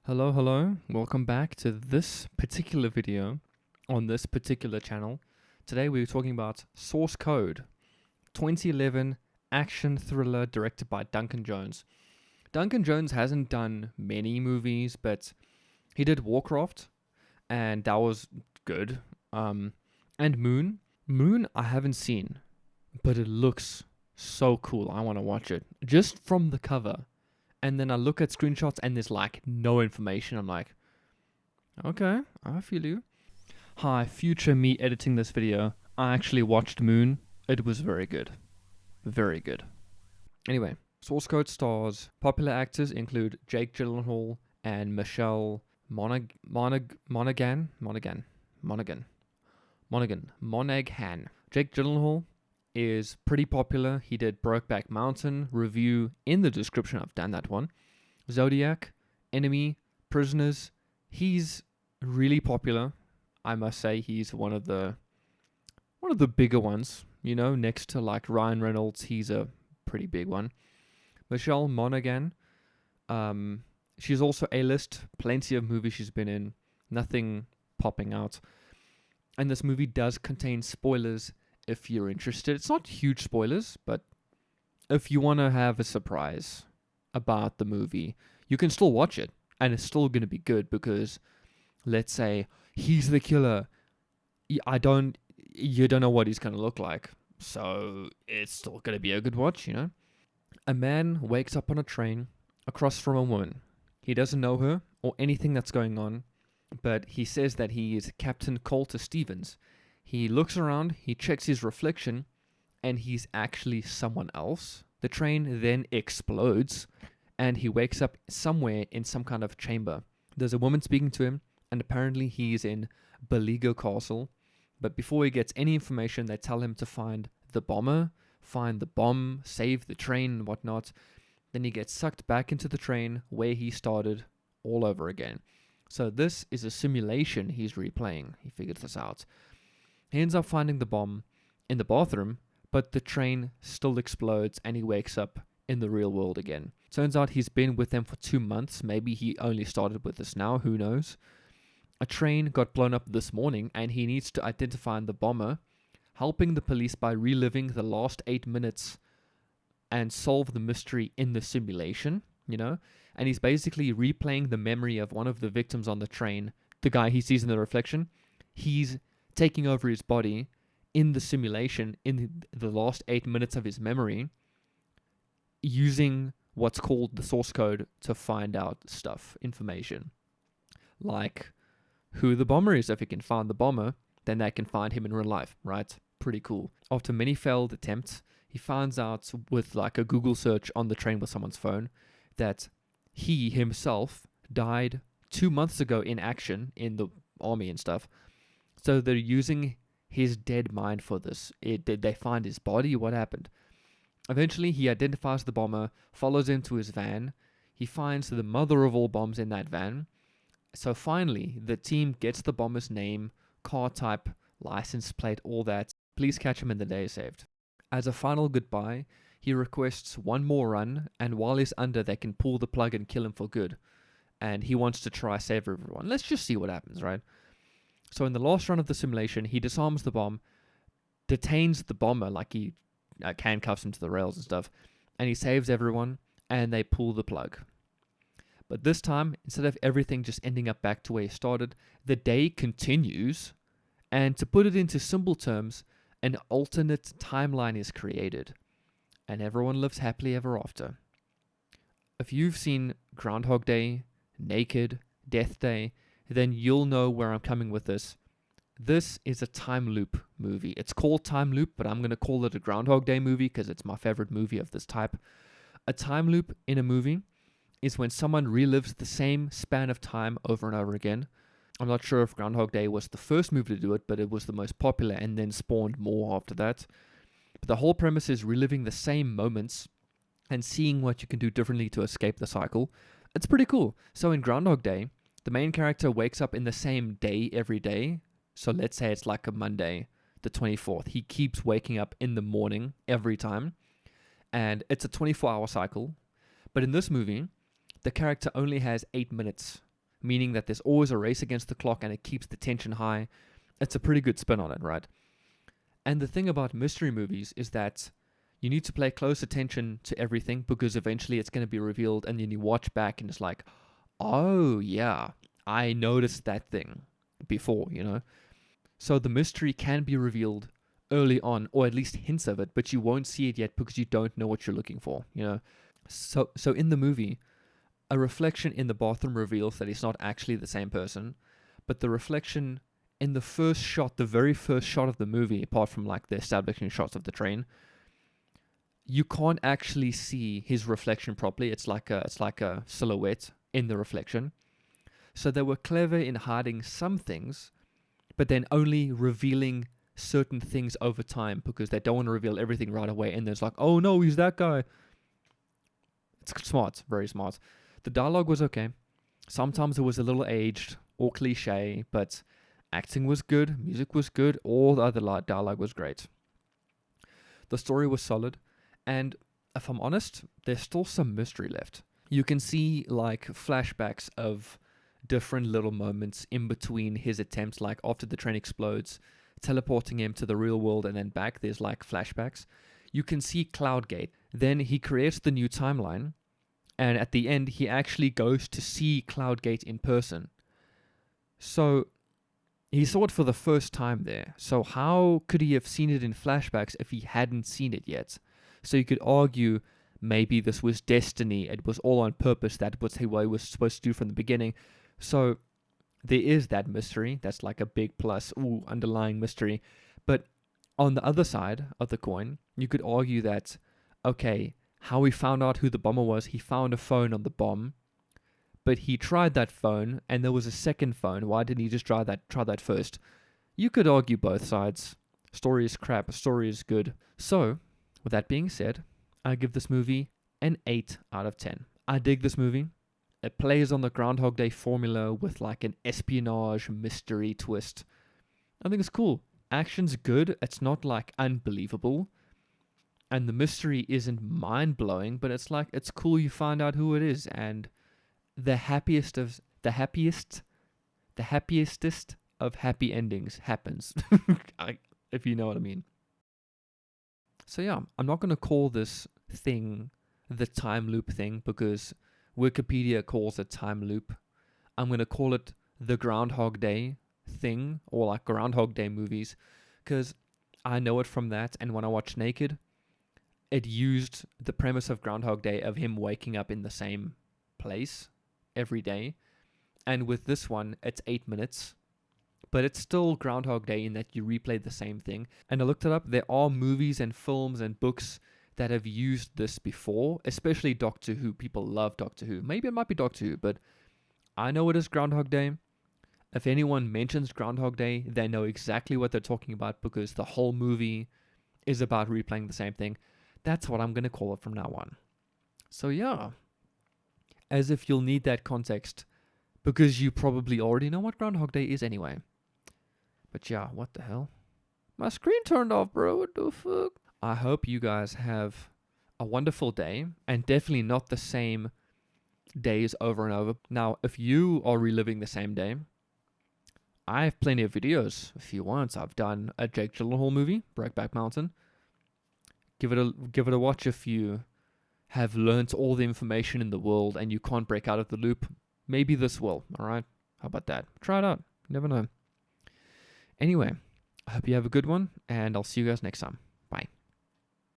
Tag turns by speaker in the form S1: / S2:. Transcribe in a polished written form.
S1: Hello. Welcome back to this particular video on this particular channel. Today we're talking about Source Code, 2011 action thriller directed by Duncan Jones. Duncan Jones hasn't done many movies, but he did Warcraft, and that was good. And Moon. Moon I haven't seen, but it looks so cool. I want to watch it just from the cover. And then I look at screenshots and there's like no information. I'm like, okay, I feel you. Hi, future me editing this video. I actually watched Moon. It was very good. Very good. Anyway, Source Code stars popular actors include Jake Gyllenhaal and Michelle Monaghan. Jake Gyllenhaal is pretty popular. He did Brokeback Mountain, Review, in the description. I've done that one. Zodiac, Enemy, Prisoners. He's really popular. I must say he's one of the bigger ones. You know, next to like Ryan Reynolds, he's a pretty big one. Michelle Monaghan. She's also A-list. Plenty of movies she's been in. Nothing popping out. And this movie does contain spoilers if you're interested. It's not huge spoilers, but if you want to have a surprise about the movie, you can still watch it, and it's still going to be good because, let's say, he's the killer. You don't know what he's going to look like, so it's still going to be a good watch, you know? A man wakes up on a train across from a woman. He doesn't know her or anything that's going on, but he says that he is Captain Colter Stevens. He looks around, he checks his reflection, and he's actually someone else. The train then explodes, and he wakes up somewhere in some kind of chamber. There's a woman speaking to him, and apparently he's in Beligo Castle. But before he gets any information, they tell him to find the bomber, find the bomb, save the train, and whatnot. Then he gets sucked back into the train where he started all over again. So this is a simulation he's replaying. He figured this out. He ends up finding the bomb in the bathroom, but the train still explodes and he wakes up in the real world again. Turns out he's been with them for 2 months. Maybe he only started with this now, who knows. A train got blown up this morning and he needs to identify the bomber, helping the police by reliving the last 8 minutes and solve the mystery in the simulation, you know? And he's basically replaying the memory of one of the victims on the train, the guy he sees in the reflection. He's taking over his body in the simulation in the last 8 minutes of his memory, using what's called the source code to find out stuff, information. Like who the bomber is. If he can find the bomber, then they can find him in real life, right? Pretty cool. After many failed attempts, he finds out with like a Google search on the train with someone's phone that he himself died 2 months ago in action in the army and stuff. So they're using his dead mind for this. Did they find his body? What happened? Eventually, he identifies the bomber, follows him to his van. He finds the mother of all bombs in that van. So finally, the team gets the bomber's name, car type, license plate, all that. Please catch him and the day is saved. As a final goodbye, he requests one more run, and while he's under, they can pull the plug and kill him for good. And he wants to try save everyone. Let's just see what happens, right? So in the last run of the simulation, he disarms the bomb, detains the bomber, like he handcuffs him to the rails and stuff, and he saves everyone, and they pull the plug. But this time, instead of everything just ending up back to where he started, the day continues, and to put it into simple terms, an alternate timeline is created, and everyone lives happily ever after. If you've seen Groundhog Day, Naked, Death Day, then you'll know where I'm coming with this. This is a time loop movie. It's called Time Loop, but I'm going to call it a Groundhog Day movie because it's my favorite movie of this type. A time loop in a movie is when someone relives the same span of time over and over again. I'm not sure if Groundhog Day was the first movie to do it, but it was the most popular and then spawned more after that. But the whole premise is reliving the same moments and seeing what you can do differently to escape the cycle. It's pretty cool. So in Groundhog Day, the main character wakes up in the same day every day. So let's say it's like a Monday, the 24th. He keeps waking up in the morning every time. And it's a 24-hour cycle. But in this movie, the character only has 8 minutes meaning that there's always a race against the clock and it keeps the tension high. It's a pretty good spin on it, right? And the thing about mystery movies is that you need to pay close attention to everything because eventually it's going to be revealed, and then you watch back and it's like, oh yeah, I noticed that thing before, you know? So the mystery can be revealed early on, or at least hints of it, but you won't see it yet because you don't know what you're looking for, you know? So in the movie, a reflection in the bathroom reveals that he's not actually the same person, but the reflection in the first shot, the very first shot of the movie, apart from like the establishing shots of the train, you can't actually see his reflection properly. It's like a silhouette in the reflection. So they were clever in hiding some things, but then only revealing certain things over time because they don't want to reveal everything right away. And then it's like, oh no, he's that guy. It's smart, very smart. The dialogue was okay. Sometimes it was a little aged or cliche, but acting was good, music was good, all the other dialogue was great. The story was solid, and if I'm honest, there's still some mystery left. You can see like flashbacks of different little moments in between his attempts, like after the train explodes, teleporting him to the real world and then back, there's like flashbacks. You can see Cloudgate. Then he creates the new timeline, and at the end, he actually goes to see Cloudgate in person. So he saw it for the first time there. So how could he have seen it in flashbacks if he hadn't seen it yet? So you could argue maybe this was destiny. It was all on purpose. That was what he was supposed to do from the beginning. So there is that mystery. That's like a big plus, underlying mystery. But on the other side of the coin, you could argue that, okay, how he found out who the bomber was, he found a phone on the bomb, but he tried that phone, and there was a second phone. Why didn't he just try that first? You could argue both sides. Story is crap, story is good. So, with that being said, I give this movie an 8 out of 10. I dig this movie. It plays on the Groundhog Day formula with like an espionage mystery twist. I think it's cool. Action's good. It's not like unbelievable. And the mystery isn't mind-blowing, but it's like, it's cool you find out who it is. And the happiest of happy endings happens. If you know what I mean. So yeah, I'm not going to call this thing the time loop thing because Wikipedia calls it time loop. I'm going to call it the Groundhog Day thing, or like Groundhog Day movies, because I know it from that. And when I watched Naked, it used the premise of Groundhog Day of him waking up in the same place every day. And with this one, it's 8 minutes. But it's still Groundhog Day in that you replay the same thing. And I looked it up. There are movies and films and books that have used this before, especially Doctor Who. People love Doctor Who. Maybe it might be Doctor Who, but I know it is Groundhog Day. If anyone mentions Groundhog Day, they know exactly what they're talking about because the whole movie is about replaying the same thing. That's what I'm going to call it from now on. So yeah, as if you'll need that context because you probably already know what Groundhog Day is anyway. But yeah, what the hell? My screen turned off, bro. What the fuck? I hope you guys have a wonderful day, and definitely not the same days over and over. Now, if you are reliving the same day, I have plenty of videos. If you want, I've done a Jake Gyllenhaal movie, Brokeback Mountain. Give it a watch if you have learnt all the information in the world and you can't break out of the loop. Maybe this will, alright? How about that? Try it out. You never know. Anyway, I hope you have a good one, and I'll see you guys next time.